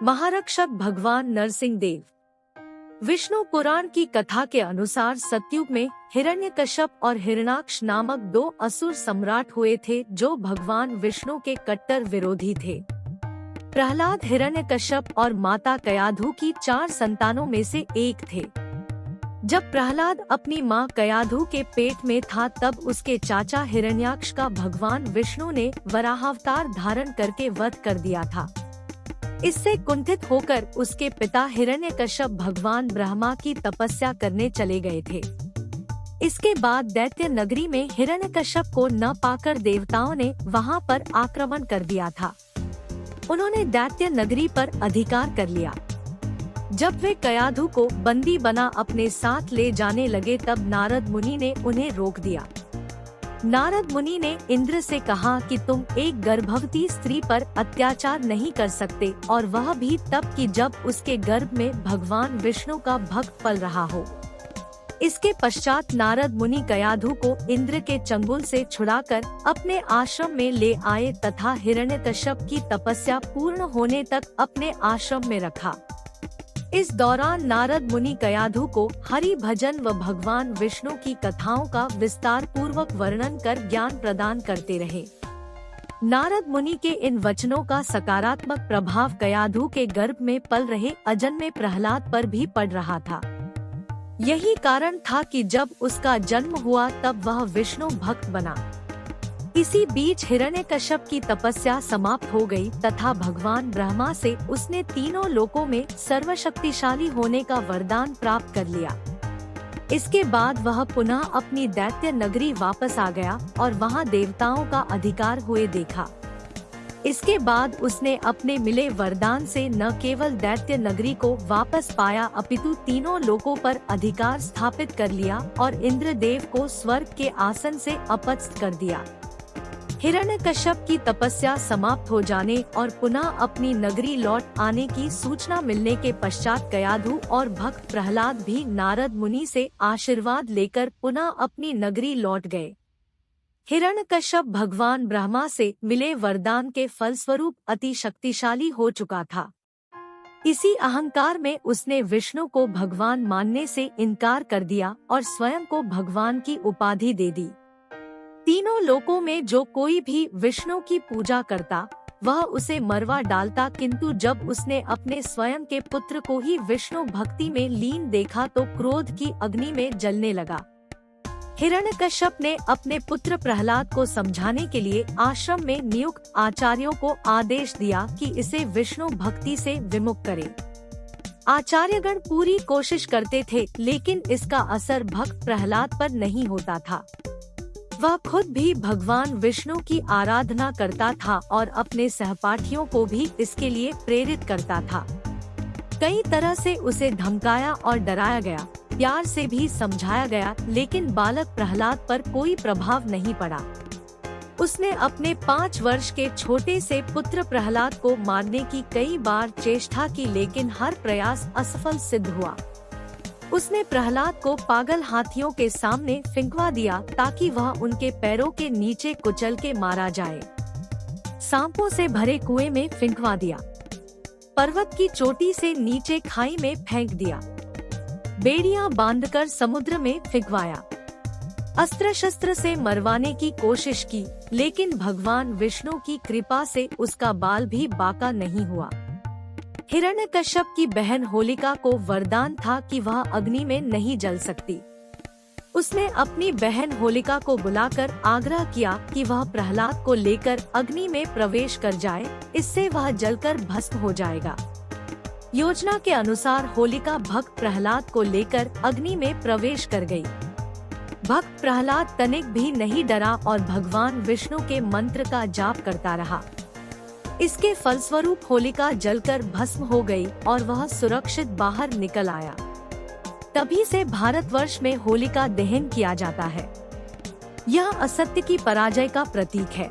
महारक्षक भगवान नरसिंह देव। विष्णु पुराण की कथा के अनुसार सतयुग में हिरण्यकश्यप और हिरण्याक्ष नामक दो असुर सम्राट हुए थे जो भगवान विष्णु के कट्टर विरोधी थे। प्रहलाद हिरण्यकश्यप और माता कयाधु की 4 संतानों में से एक थे। जब प्रहलाद अपनी मां कयाधु के पेट में था तब उसके चाचा हिरण्याक्ष का भगवान विष्णु ने वराहावतार धारण करके वध कर दिया था। इससे कुंठित होकर उसके पिता हिरण्यकश्यप भगवान ब्रह्मा की तपस्या करने चले गए थे। इसके बाद दैत्य नगरी में हिरण्यकश्यप को न पाकर देवताओं ने वहां पर आक्रमण कर दिया था। उन्होंने दैत्य नगरी पर अधिकार कर लिया। जब वे कयाधु को बंदी बना अपने साथ ले जाने लगे तब नारद मुनि ने उन्हें रोक दिया। नारद मुनि ने इंद्र से कहा कि तुम एक गर्भवती स्त्री पर अत्याचार नहीं कर सकते, और वह भी तब कि जब उसके गर्भ में भगवान विष्णु का भक्त पल रहा हो। इसके पश्चात नारद मुनि कयाधु को इंद्र के चंगुल से छुड़ाकर अपने आश्रम में ले आए तथा हिरण्यकश्यप की तपस्या पूर्ण होने तक अपने आश्रम में रखा। इस दौरान नारद मुनि कयाधु को हरि भजन व भगवान विष्णु की कथाओं का विस्तार पूर्वक वर्णन कर ज्ञान प्रदान करते रहे। नारद मुनि के इन वचनों का सकारात्मक प्रभाव कयाधु के गर्भ में पल रहे अजन्मे प्रहलाद पर भी पड़ रहा था। यही कारण था कि जब उसका जन्म हुआ तब वह विष्णु भक्त बना। इसी बीच हिरण्यकश्यप की तपस्या समाप्त हो गई तथा भगवान ब्रह्मा से उसने तीनों लोकों में सर्वशक्तिशाली होने का वरदान प्राप्त कर लिया। इसके बाद वह पुनः अपनी दैत्य नगरी वापस आ गया और वहां देवताओं का अधिकार हुए देखा। इसके बाद उसने अपने मिले वरदान से न केवल दैत्य नगरी को वापस पाया अपितु तीनों लोकों पर अधिकार स्थापित कर लिया और इंद्रदेव को स्वर्ग के आसन से अपदस्थ कर दिया। हिरण्यकश्यप की तपस्या समाप्त हो जाने और पुनः अपनी नगरी लौट आने की सूचना मिलने के पश्चात कयाधु और भक्त प्रहलाद भी नारद मुनि से आशीर्वाद लेकर पुनः अपनी नगरी लौट गए। हिरण्यकश्यप भगवान ब्रह्मा से मिले वरदान के फलस्वरूप अति शक्तिशाली हो चुका था। इसी अहंकार में उसने विष्णु को भगवान मानने से इनकार कर दिया और स्वयं को भगवान की उपाधि दे दी। तीनों लोकों में जो कोई भी विष्णु की पूजा करता वह उसे मरवा डालता, किंतु जब उसने अपने स्वयं के पुत्र को ही विष्णु भक्ति में लीन देखा तो क्रोध की अग्नि में जलने लगा। हिरण्यकश्यप ने अपने पुत्र प्रहलाद को समझाने के लिए आश्रम में नियुक्त आचार्यों को आदेश दिया कि इसे विष्णु भक्ति से विमुख करे। आचार्यगण पूरी कोशिश करते थे लेकिन इसका असर भक्त प्रहलाद पर नहीं होता था। वह खुद भी भगवान विष्णु की आराधना करता था और अपने सहपाठियों को भी इसके लिए प्रेरित करता था। कई तरह से उसे धमकाया और डराया गया, प्यार से भी समझाया गया, लेकिन बालक प्रहलाद पर कोई प्रभाव नहीं पड़ा। उसने अपने 5 वर्ष के छोटे से पुत्र प्रहलाद को मारने की कई बार चेष्टा की लेकिन हर प्रयास असफल सिद्ध हुआ। उसने प्रहलाद को पागल हाथियों के सामने फिंकवा दिया ताकि वह उनके पैरों के नीचे कुचल के मारा जाए। सांपों से भरे कुएं में फिंकवा दिया। पर्वत की चोटी से नीचे खाई में फेंक दिया। बेड़ियां बांधकर समुद्र में फिंकवाया। अस्त्र शस्त्र से मरवाने की कोशिश की लेकिन भगवान विष्णु की कृपा से उसका बाल भी बाका नहीं हुआ। हिरण्यकश्यप की बहन होलिका को वरदान था कि वह अग्नि में नहीं जल सकती। उसने अपनी बहन होलिका को बुलाकर आग्रह किया कि वह प्रहलाद को लेकर अग्नि में प्रवेश कर जाए, इससे वह जलकर भस्म हो जाएगा। योजना के अनुसार होलिका भक्त प्रहलाद को लेकर अग्नि में प्रवेश कर गई। भक्त प्रहलाद तनिक भी नहीं डरा और भगवान विष्णु के मंत्र का जाप करता रहा। इसके फलस्वरूप होलिका जलकर भस्म हो गई और वह सुरक्षित बाहर निकल आया। तभी से भारतवर्ष में होलिका दहन किया जाता है। यह असत्य की पराजय का प्रतीक है।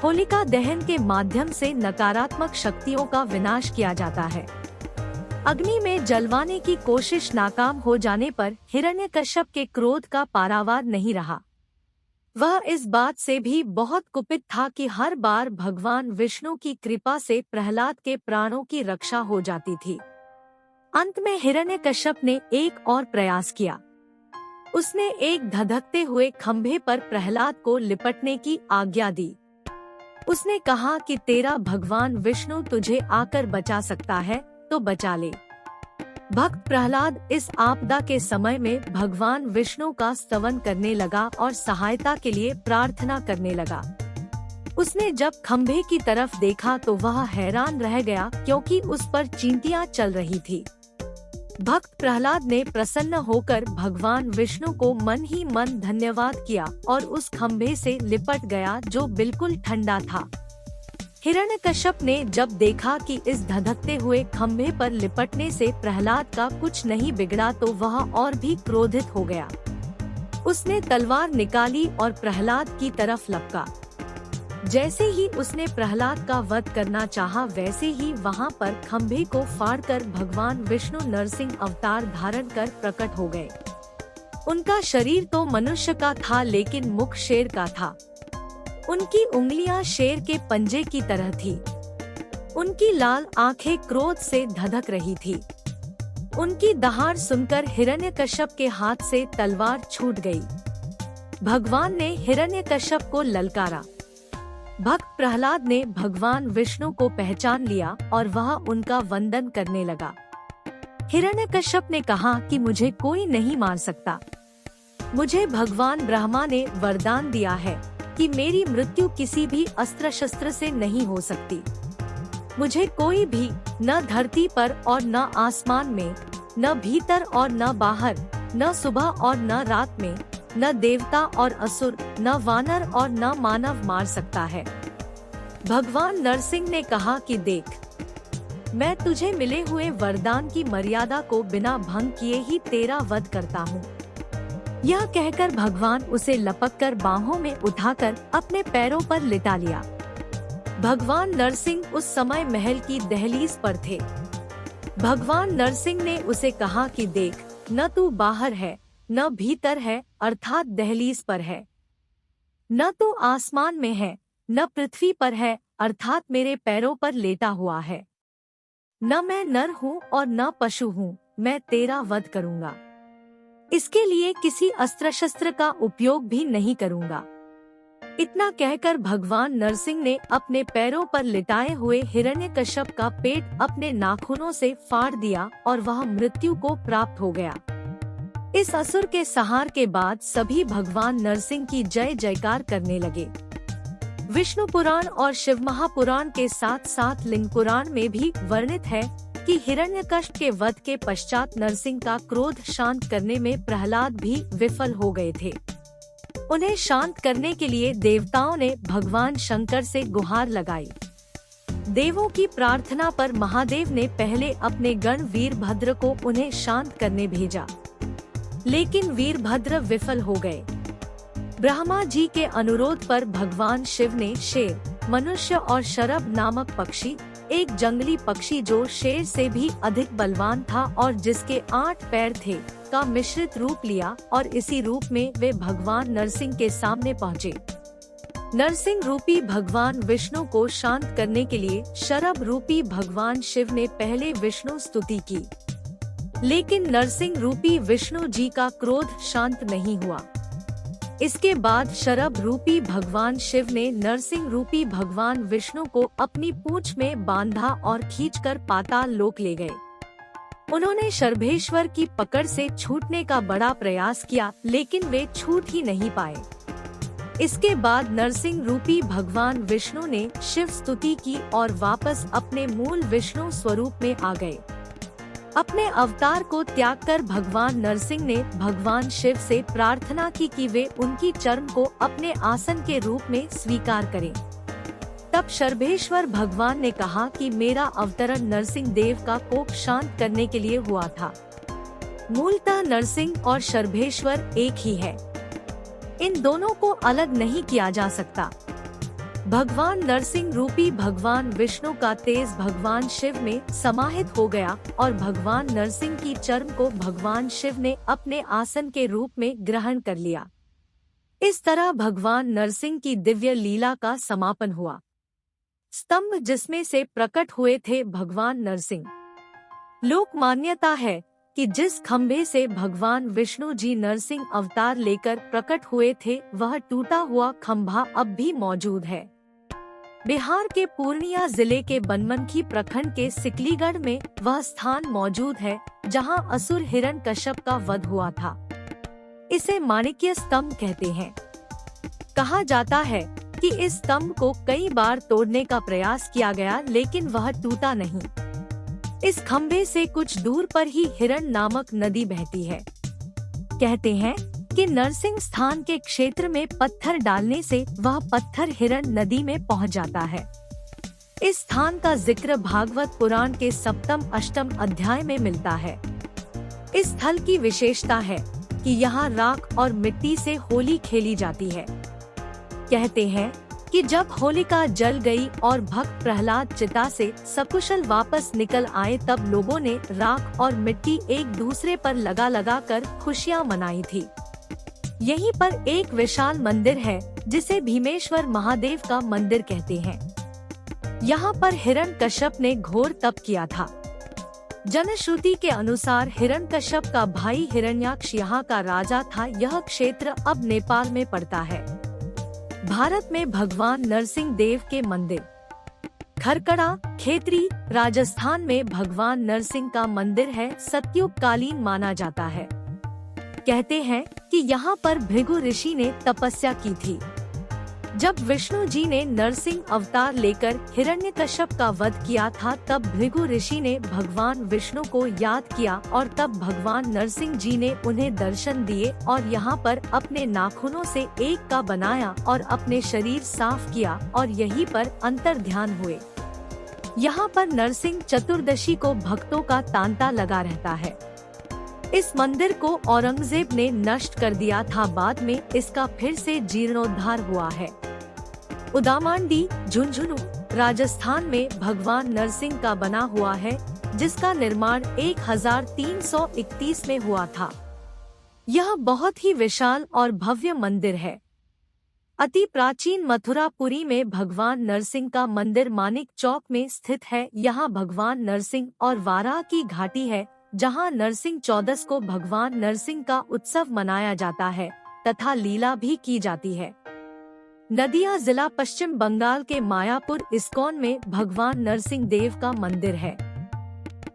होलिका दहन के माध्यम से नकारात्मक शक्तियों का विनाश किया जाता है। अग्नि में जलवाने की कोशिश नाकाम हो जाने पर हिरण्यकश्यप के क्रोध का पारावार नहीं रहा। वह इस बात से भी बहुत कुपित था कि हर बार भगवान विष्णु की कृपा से प्रहलाद के प्राणों की रक्षा हो जाती थी। अंत में हिरण्यकश्यप ने एक और प्रयास किया। उसने एक धधकते हुए खंभे पर प्रहलाद को लिपटने की आज्ञा दी। उसने कहा कि तेरा भगवान विष्णु तुझे आकर बचा सकता है तो बचा ले। भक्त प्रहलाद इस आपदा के समय में भगवान विष्णु का स्तवन करने लगा और सहायता के लिए प्रार्थना करने लगा। उसने जब खंभे की तरफ देखा तो वह हैरान रह गया, क्योंकि उस पर चींटियां चल रही थी। भक्त प्रहलाद ने प्रसन्न होकर भगवान विष्णु को मन ही मन धन्यवाद किया और उस खंभे से लिपट गया जो बिल्कुल ठंडा था। हिरण्यकश्यप ने जब देखा कि इस धधकते हुए खंभे पर लिपटने से प्रहलाद का कुछ नहीं बिगड़ा तो वह और भी क्रोधित हो गया। उसने तलवार निकाली और प्रहलाद की तरफ लपका। जैसे ही उसने प्रहलाद का वध करना चाहा, वैसे ही वहां पर खंभे को फाड़कर भगवान विष्णु नरसिंह अवतार धारण कर प्रकट हो गए। उनका शरीर तो मनुष्य का था, लेकिन मुख शेर का था। उनकी उंगलियां शेर के पंजे की तरह थी। उनकी लाल आंखें क्रोध से धधक रही थी। उनकी दहाड़ सुनकर हिरण्यकश्यप के हाथ से तलवार छूट गई। भगवान ने हिरण्यकश्यप को ललकारा। भक्त प्रहलाद ने भगवान विष्णु को पहचान लिया और वह उनका वंदन करने लगा। हिरण्यकश्यप ने कहा कि मुझे कोई नहीं मार सकता। मुझे भगवान ब्रह्मा ने वरदान दिया है कि मेरी मृत्यु किसी भी अस्त्र शस्त्र से नहीं हो सकती। मुझे कोई भी, न धरती पर और न आसमान में, न भीतर और न बाहर, न सुबह और न रात में, न देवता और असुर, न वानर और न मानव मार सकता है। भगवान नरसिंह ने कहा कि देख, मैं तुझे मिले हुए वरदान की मर्यादा को बिना भंग किए ही तेरा वध करता हूँ। यह कहकर भगवान उसे लपककर बाहों में उठाकर अपने पैरों पर लिटा लिया। भगवान नरसिंह उस समय महल की दहलीज पर थे। भगवान नरसिंह ने उसे कहा कि देख, न तू बाहर है न भीतर है, अर्थात दहलीज पर है। न तो आसमान में है न पृथ्वी पर है, अर्थात मेरे पैरों पर लेटा हुआ है। न मैं नर हूँ और न पशु हूँ, मैं तेरा वध करूँगा। इसके लिए किसी अस्त्र शस्त्र का उपयोग भी नहीं करूँगा। इतना कहकर भगवान नरसिंह ने अपने पैरों पर लिटाए हुए हिरण्यकश्यप का पेट अपने नाखूनों से फाड़ दिया और वह मृत्यु को प्राप्त हो गया। इस असुर के संहार के बाद सभी भगवान नरसिंह की जय जयकार करने लगे। विष्णु पुराण और शिव महापुराण के साथ साथ लिंग पुराण में भी वर्णित है कि हिरण्यकश्यप के वध के पश्चात नरसिंह का क्रोध शांत करने में प्रहलाद भी विफल हो गए थे। उन्हें शांत करने के लिए देवताओं ने भगवान शंकर से गुहार लगाई। देवों की प्रार्थना पर महादेव ने पहले अपने गण वीरभद्र को उन्हें शांत करने भेजा, लेकिन वीरभद्र विफल हो गए। ब्रह्मा जी के अनुरोध पर भगवान शिव ने शेर, मनुष्य और शरभ नामक पक्षी, एक जंगली पक्षी जो शेर से भी अधिक बलवान था और जिसके 8 पैर थे, का मिश्रित रूप लिया और इसी रूप में वे भगवान नरसिंह के सामने पहुँचे। नरसिंह रूपी भगवान विष्णु को शांत करने के लिए शरभ रूपी भगवान शिव ने पहले विष्णु स्तुति की, लेकिन नरसिंह रूपी विष्णु जी का क्रोध शांत नहीं हुआ। इसके बाद शरभ रूपी भगवान शिव ने नरसिंह रूपी भगवान विष्णु को अपनी पूंछ में बांधा और खींचकर पाताल लोक ले गए। उन्होंने शर्भेश्वर की पकड़ से छूटने का बड़ा प्रयास किया, लेकिन वे छूट ही नहीं पाए। इसके बाद नरसिंह रूपी भगवान विष्णु ने शिव स्तुति की और वापस अपने मूल विष्णु स्वरूप में आ गए। अपने अवतार को त्याग कर भगवान नरसिंह ने भगवान शिव से प्रार्थना की कि वे उनकी चरण को अपने आसन के रूप में स्वीकार करें। तब शर्भेश्वर भगवान ने कहा कि मेरा अवतरण नरसिंह देव का कोप शांत करने के लिए हुआ था। मूलतः नरसिंह और शर्भेश्वर एक ही है, इन दोनों को अलग नहीं किया जा सकता। भगवान नरसिंह रूपी भगवान विष्णु का तेज भगवान शिव में समाहित हो गया और भगवान नरसिंह की चरण को भगवान शिव ने अपने आसन के रूप में ग्रहण कर लिया। इस तरह भगवान नरसिंह की दिव्य लीला का समापन हुआ। स्तंभ जिसमें से प्रकट हुए थे भगवान नरसिंह। लोक मान्यता है कि जिस खंभे से भगवान विष्णु जी नरसिंह अवतार लेकर प्रकट हुए थे, वह टूटा हुआ खंभा अब भी मौजूद है। बिहार के पूर्णिया जिले के बनमनखी प्रखंड के सिकलीगढ़ में वह स्थान मौजूद है, जहां असुर हिरण्यकश्यप का वध हुआ था। इसे माणिक्य स्तंभ कहते हैं। कहा जाता है कि इस स्तंभ को कई बार तोड़ने का प्रयास किया गया, लेकिन वह टूटा नहीं। इस खंभे से कुछ दूर पर ही हिरण नामक नदी बहती है। कहते हैं कि नरसिंह स्थान के क्षेत्र में पत्थर डालने से वह पत्थर हिरण नदी में पहुंच जाता है। इस स्थान का जिक्र भागवत पुराण के सप्तम अष्टम अध्याय में मिलता है। इस स्थल की विशेषता है कि यहाँ राख और मिट्टी से होली खेली जाती है। कहते हैं कि जब होलिका जल गई और भक्त प्रहलाद चिता से सकुशल वापस निकल आए, तब लोगों ने राख और मिट्टी एक दूसरे पर लगा कर खुशियां मनाई थी। यहीं पर एक विशाल मंदिर है जिसे भीमेश्वर महादेव का मंदिर कहते हैं। यहाँ पर हिरण्यकश्यप ने घोर तप किया था। जनश्रुति के अनुसार हिरण्यकश्यप का भाई हिरण्याक्ष यहाँ का राजा था। यह क्षेत्र अब नेपाल में पड़ता है। भारत में भगवान नरसिंह देव के मंदिर। खरकड़ा, खेतरी, राजस्थान में भगवान नरसिंह का मंदिर है। सतयुग कालीन माना जाता है। कहते हैं कि यहाँ पर भृगु ऋषि ने तपस्या की थी। जब विष्णु जी ने नरसिंह अवतार लेकर हिरण्यकश्यप का वध किया था, तब भृगु ऋषि ने भगवान विष्णु को याद किया और तब भगवान नरसिंह जी ने उन्हें दर्शन दिए और यहाँ पर अपने नाखूनों से एक का बनाया और अपने शरीर साफ किया और यहीं पर अंतर ध्यान हुए। यहाँ पर नरसिंह चतुर्दशी को भक्तों का तांता लगा रहता है। इस मंदिर को औरंगजेब ने नष्ट कर दिया था। बाद में इसका फिर से जीर्णोद्धार हुआ है। उदामांडी, झुंझुनू, राजस्थान में भगवान नरसिंह का बना हुआ है, जिसका निर्माण 1331 में हुआ था। यह बहुत ही विशाल और भव्य मंदिर है। अति प्राचीन मथुरापुरी में भगवान नरसिंह का मंदिर मानिक चौक में स्थित है। यहाँ भगवान नरसिंह और वाराह की घाटी है, जहाँ नरसिंह चौदस को भगवान नरसिंह का उत्सव मनाया जाता है तथा लीला भी की जाती है। नदिया जिला पश्चिम बंगाल के मायापुर इस्कॉन में भगवान नरसिंह देव का मंदिर है।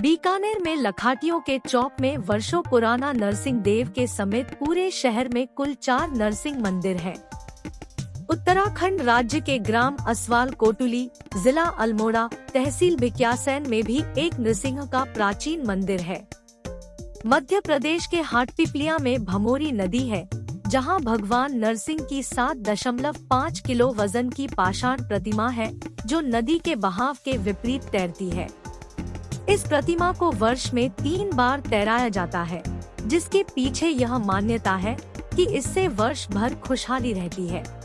बीकानेर में लखाटियों के चौक में वर्षों पुराना नरसिंह देव के समेत पूरे शहर में कुल 4 नरसिंह मंदिर हैं। उत्तराखंड राज्य के ग्राम असवाल कोटुली, जिला अल्मोड़ा, तहसील भिकियासैन में भी एक नृसिंह का प्राचीन मंदिर है। मध्य प्रदेश के हाटपिपलिया में भमोरी नदी है, जहां भगवान नरसिंह की 7.5 किलो वजन की पाषाण प्रतिमा है, जो नदी के बहाव के विपरीत तैरती है। इस प्रतिमा को वर्ष में 3 बार तैराया जाता है, जिसके पीछे यह मान्यता है कि इससे वर्ष भर खुशहाली रहती है।